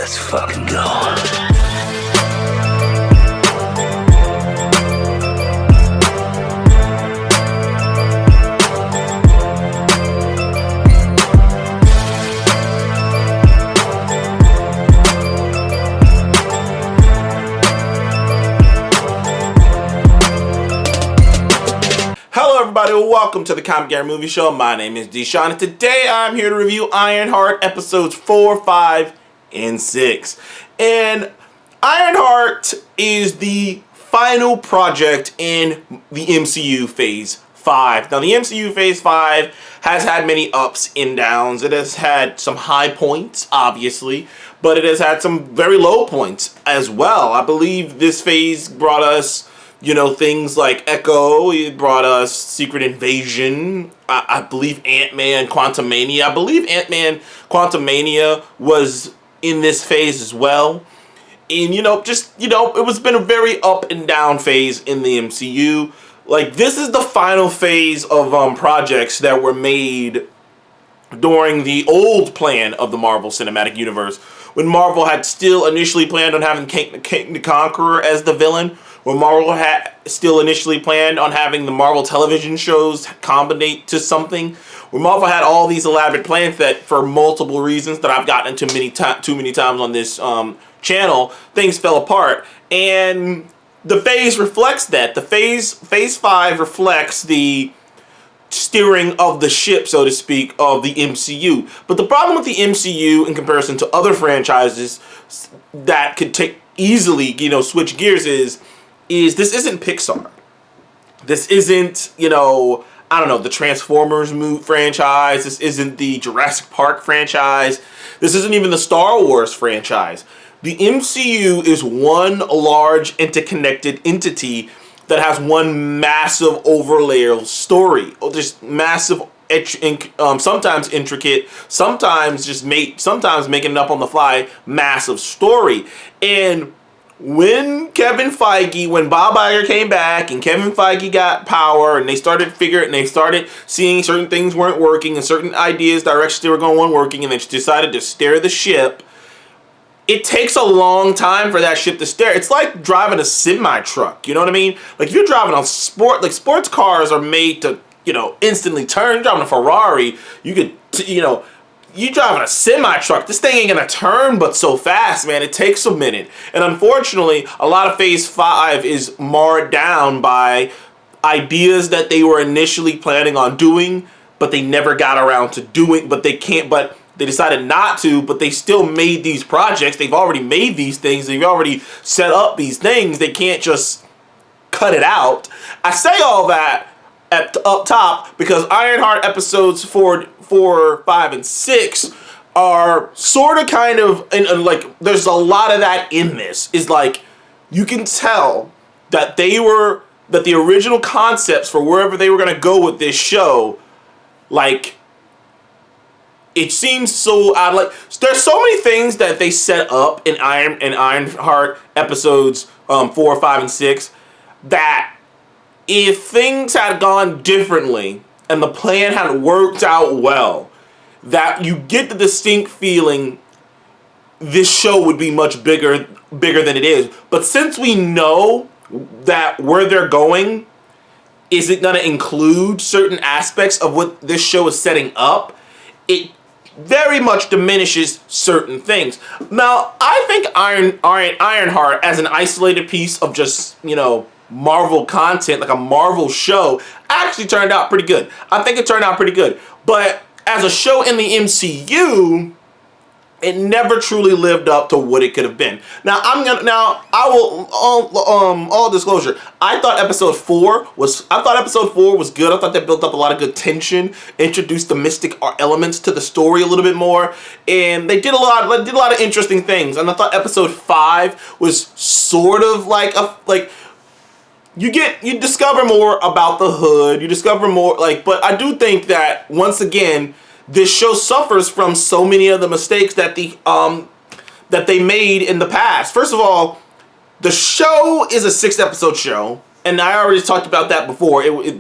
Let's fucking go. Hello everybody, welcome to the Comic Guy Movie Show. My name is Deshaun, and today I'm here to review Ironheart episodes 4, 5, and 6. And Ironheart is the final project in the MCU Phase 5. Now the MCU Phase 5 has had many ups and downs. It has had some high points, obviously, but it has had some very low points as well. I believe this phase brought us things like Echo. It brought us Secret Invasion. I believe Ant-Man Quantumania. I believe Ant-Man Quantumania was in this phase as well. And, it was been a very up and down phase in the MCU. Like, this is the final phase of projects that were made during the old plan of the Marvel Cinematic Universe, when Marvel had still initially planned on having King the Conqueror as the villain, when Marvel had still initially planned on having the Marvel television shows combinate to something, when Marvel had all these elaborate plans that, for multiple reasons that I've gotten into too many times on this channel, things fell apart. And the phase reflects that. The phase 5 reflects the steering of the ship, so to speak, of the MCU. But the problem with the MCU in comparison to other franchises that could take easily, switch gears is this isn't Pixar. This isn't, the Transformers franchise. This isn't the Jurassic Park franchise. This isn't even the Star Wars franchise. The MCU is one large interconnected entity that has one massive overlay story, or just massive, sometimes intricate, sometimes making it up on the fly, massive story. And when Bob Iger came back and Kevin Feige got power and they started seeing certain things weren't working and certain ideas, directions they were going weren't working, and they decided to steer the ship, it takes a long time for that ship to steer. It's like driving a semi-truck, you know what I mean? Like, if you're driving a sports cars are made to, instantly turn. You're driving a Ferrari, you driving a semi-truck, this thing ain't gonna turn but so fast, man. It takes a minute. And unfortunately, a lot of Phase 5 is marred down by ideas that they were initially planning on doing, but they never got around to doing, they decided not to, but they still made these projects. They've already made these things. They've already set up these things. They can't just cut it out. I say all that up top because Ironheart episodes 4, 5, and 6 are sort of kind of, and like, there's a lot of that in this. Is like, you can tell that that the original concepts for wherever they were going to go with this show, like, it seems so odd. Like, there's so many things that they set up in Ironheart episodes 4, 5, and 6 that if things had gone differently and the plan had worked out well, that you get the distinct feeling this show would be much bigger than it is. But since we know that where they're going isn't going to include certain aspects of what this show is setting up, it very much diminishes certain things. Now, I think Ironheart as an isolated piece of just, Marvel content, like a Marvel show, actually turned out pretty good. I think it turned out pretty good. But as a show in the MCU, it never truly lived up to what it could have been. All disclosure, I thought episode 4 was good. I thought that built up a lot of good tension, introduced the mystic elements to the story a little bit more, and they did a lot of interesting things. And I thought episode 5 was sort of like you discover more about the Hood, you discover more, but I do think that once again, this show suffers from so many of the mistakes that they made in the past. First of all, the show is a 6-episode show, and I already talked about that before. It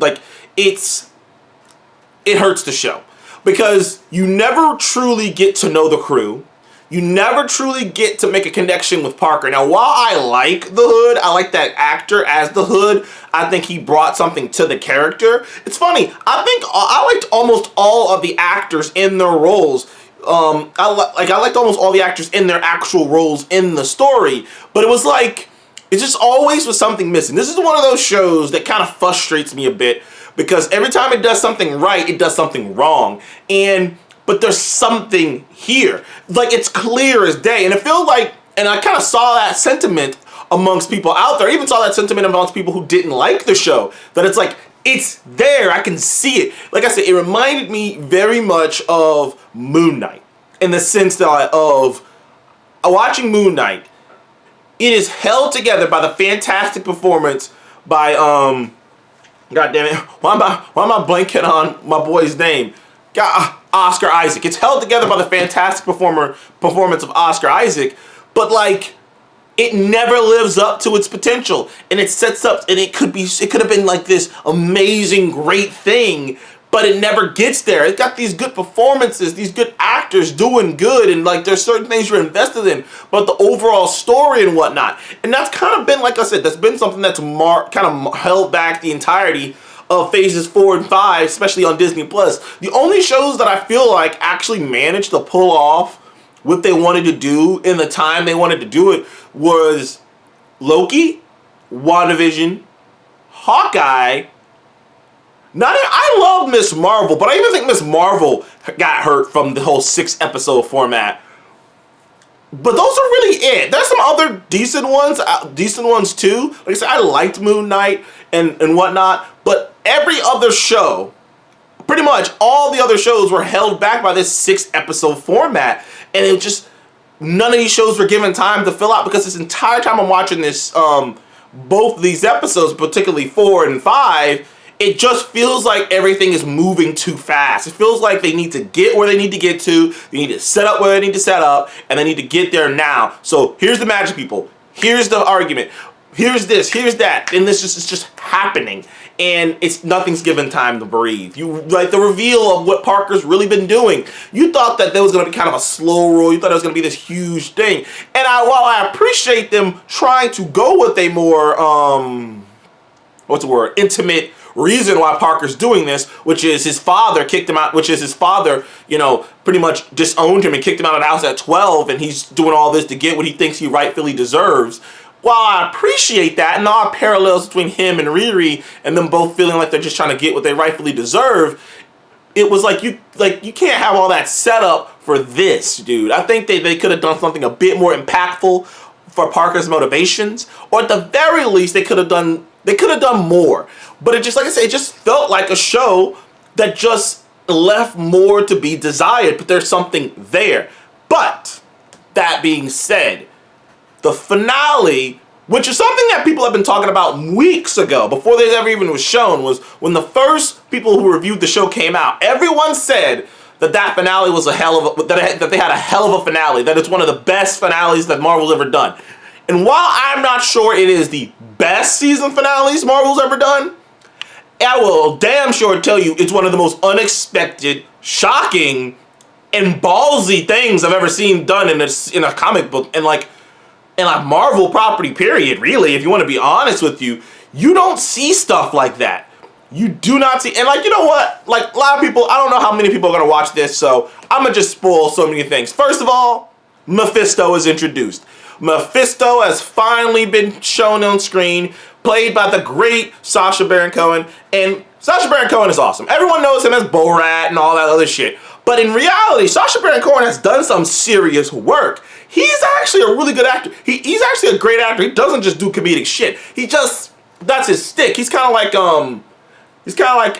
hurts the show because you never truly get to know the crew. you never truly get to make a connection with Parker. Now, while I like the Hood, I like that actor as the Hood, I think he brought something to the character. It's funny, I think I liked almost all of the actors in their roles. I liked almost all the actors in their actual roles in the story, but it was like, it just always was something missing. This is one of those shows that kind of frustrates me a bit, because every time it does something right, it does something wrong. But there's something here. Like, it's clear as day. And it feels like, and I kind of saw that sentiment amongst people out there. I even saw that sentiment amongst people who didn't like the show. That it's like, it's there. I can see it. Like I said, it reminded me very much of Moon Knight. In the sense that of watching Moon Knight, it is held together by the fantastic performance by, God damn it, why am I blanking on my boy's name? Oscar Isaac. It's held together by the fantastic performance of Oscar Isaac, but like, it never lives up to its potential, and it sets up, and it could have been like this amazing, great thing, but it never gets there. It's got these good performances, these good actors doing good, and like, there's certain things you're invested in, but the overall story and whatnot, and that's kind of been, like I said, that's been something that's kind of held back the entirety of phases 4 and 5, especially on Disney Plus. The only shows that I feel like actually managed to pull off what they wanted to do in the time they wanted to do it was Loki, WandaVision, Hawkeye. I love Miss Marvel, but I even think Miss Marvel got hurt from the whole 6-episode format. But those are really it. There's some other decent ones too. Like I said, I liked Moon Knight and whatnot, but every other show, pretty much all the other shows were held back by this 6-episode format, and it just, none of these shows were given time to fill out, because this entire time I'm watching this, both of these episodes, particularly 4 and 5, it just feels like everything is moving too fast. It feels like they need to get where they need to get to, they need to set up where they need to set up, and they need to get there now. So here's the magic, people. Here's the argument. Here's this, here's that, and this is just happening. And nothing's given time to breathe. You like the reveal of what Parker's really been doing. You thought that there was going to be kind of a slow roll. You thought it was going to be this huge thing. And while I appreciate them trying to go with a more, intimate reason why Parker's doing this, which is his father kicked him out, pretty much disowned him and kicked him out of the house at 12, and he's doing all this to get what he thinks he rightfully deserves. While I appreciate that, and all parallels between him and Riri, and them both feeling like they're just trying to get what they rightfully deserve, it was like you can't have all that set up for this, dude. I think they could have done something a bit more impactful for Parker's motivations, or at the very least they could have done more. But it just, like I said, it just felt like a show that just left more to be desired, but there's something there. But that being said, the finale, which is something that people have been talking about weeks ago, before this ever even was shown, was when the first people who reviewed the show came out, everyone said that finale was that they had a hell of a finale, that it's one of the best finales that Marvel's ever done. And while I'm not sure it is the best season finales Marvel's ever done, I will damn sure tell you it's one of the most unexpected, shocking, and ballsy things I've ever seen done in a comic book, and like Marvel property, period, really. If you want to be honest with you don't see stuff like that. You do not see, and like, you know what? Like, a lot of people, I don't know how many people are going to watch this, so I'm going to just spoil so many things. First of all, Mephisto is introduced. Mephisto has finally been shown on screen, played by the great Sacha Baron Cohen, and Sacha Baron Cohen is awesome. Everyone knows him as Borat and all that other shit. But in reality, Sacha Baron Cohen has done some serious work. He's actually a really good actor. He's actually a great actor. He doesn't just do comedic shit. That's his stick. He's kind of like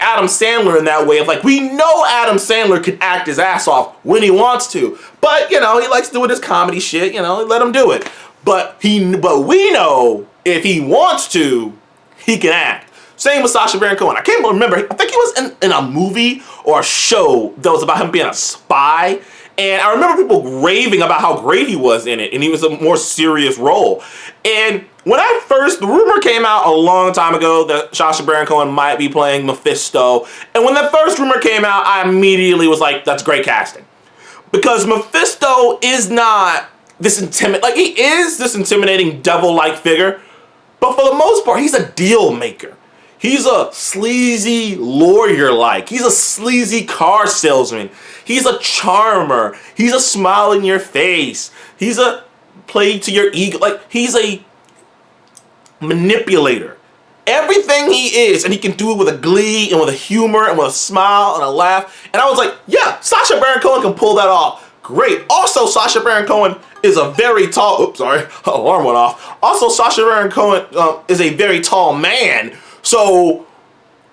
Adam Sandler in that way of like, we know Adam Sandler can act his ass off when he wants to. But, he likes doing his comedy shit, let him do it. But we know if he wants to, he can act. Same with Sacha Baron Cohen. I can't remember. I think he was in a movie or a show that was about him being a spy. And I remember people raving about how great he was in it. And he was a more serious role. And when the rumor came out a long time ago that Sacha Baron Cohen might be playing Mephisto. And when that first rumor came out, I immediately was like, that's great casting. Because Mephisto is not this like he is this intimidating devil-like figure, but for the most part, he's a deal maker. He's a sleazy lawyer-like. He's a sleazy car salesman. He's a charmer. He's a smile in your face. He's a play to your ego. Like, he's a manipulator. Everything he is, and he can do it with a glee and with a humor and with a smile and a laugh. And I was like, yeah, Sacha Baron Cohen can pull that off. Great. Also, Sacha Baron Cohen is a very tall, oops, sorry, alarm went off. Also, Sacha Baron Cohen is a very tall man. So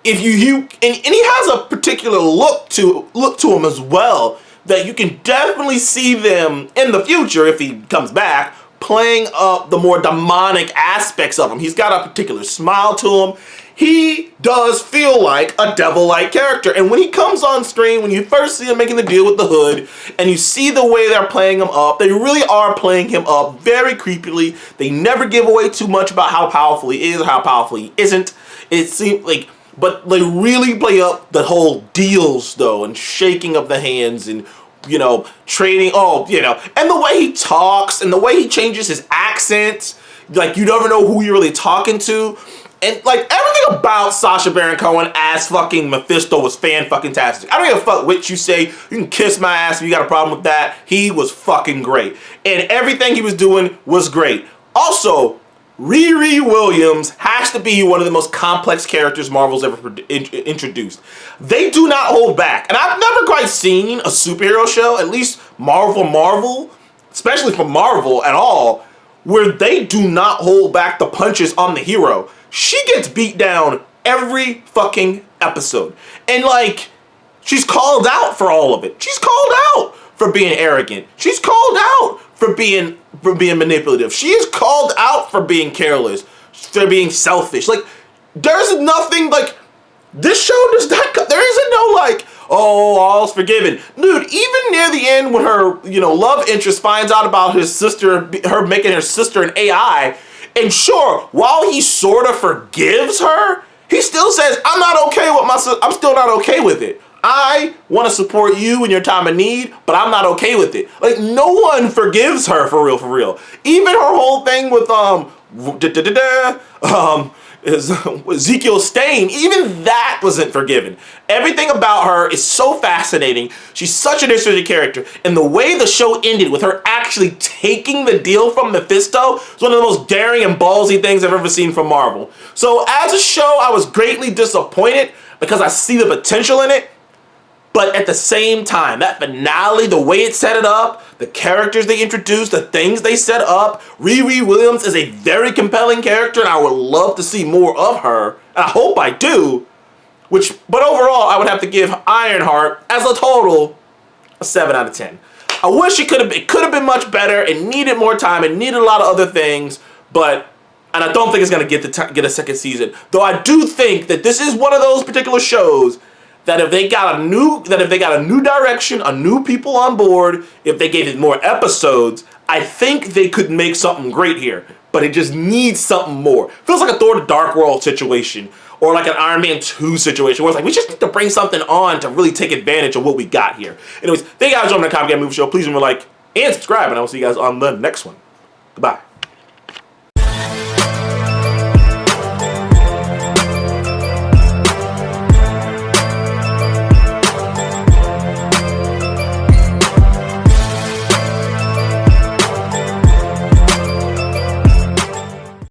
if and he has a particular look to him as well, that you can definitely see them in the future, if he comes back, playing up the more demonic aspects of him. He's got a particular smile to him. He does feel like a devil-like character. And when he comes on screen, when you first see him making the deal with the Hood, and you see the way they're playing him up, they really are playing him up very creepily. They never give away too much about how powerful he is or how powerful he isn't. It seems like, but they really play up the whole deals, though, and shaking of the hands and, you know, trading, and the way he talks and the way he changes his accent, like, you never know who you're really talking to. And, like, everything about Sacha Baron Cohen as fucking Mephisto was fan-fucking-tastic. I don't give a fuck what you say. You can kiss my ass if you got a problem with that. He was fucking great. And everything he was doing was great. Also, Riri Williams has to be one of the most complex characters Marvel's ever introduced. They do not hold back. And I've never quite seen a superhero show, at least Marvel, especially from Marvel at all, where they do not hold back the punches on the hero. She gets beat down every fucking episode. And, like, she's called out for all of it. She's called out for being arrogant. She's called out for being manipulative. She is called out for being careless, for being selfish. Like, there's nothing, like, this show does not, there isn't no, like, oh, all's forgiven. Dude, even near the end when her, love interest finds out about his sister, her making her sister an AI, and sure, while he sort of forgives her, he still says, I'm not okay with my sister. I'm still not okay with it. I want to support you in your time of need, but I'm not okay with it. Like, no one forgives her for real. Even her whole thing with Ezekiel Stain, even that wasn't forgiven. Everything about her is so fascinating. She's such an interesting character. And the way the show ended with her actually taking the deal from Mephisto is one of the most daring and ballsy things I've ever seen from Marvel. So as a show, I was greatly disappointed because I see the potential in it. But at the same time, that finale, the way it set it up, the characters they introduced, the things they set up, Riri Williams is a very compelling character, and I would love to see more of her, and I hope I do. But overall, I would have to give Ironheart, as a total, a 7 out of 10. I wish it could have been much better. It needed more time. It needed a lot of other things, and I don't think it's gonna get a second season. Though I do think that this is one of those particular shows that if they got a new direction, a new people on board, if they gave it more episodes, I think they could make something great here. But it just needs something more. Feels like a Thor: The Dark World situation, or like an Iron Man 2 situation, where it's like, we just need to bring something on to really take advantage of what we got here. Anyways, thank you guys for joining the Comic Game Movie Show. Please remember to like and subscribe, and I will see you guys on the next one. Goodbye.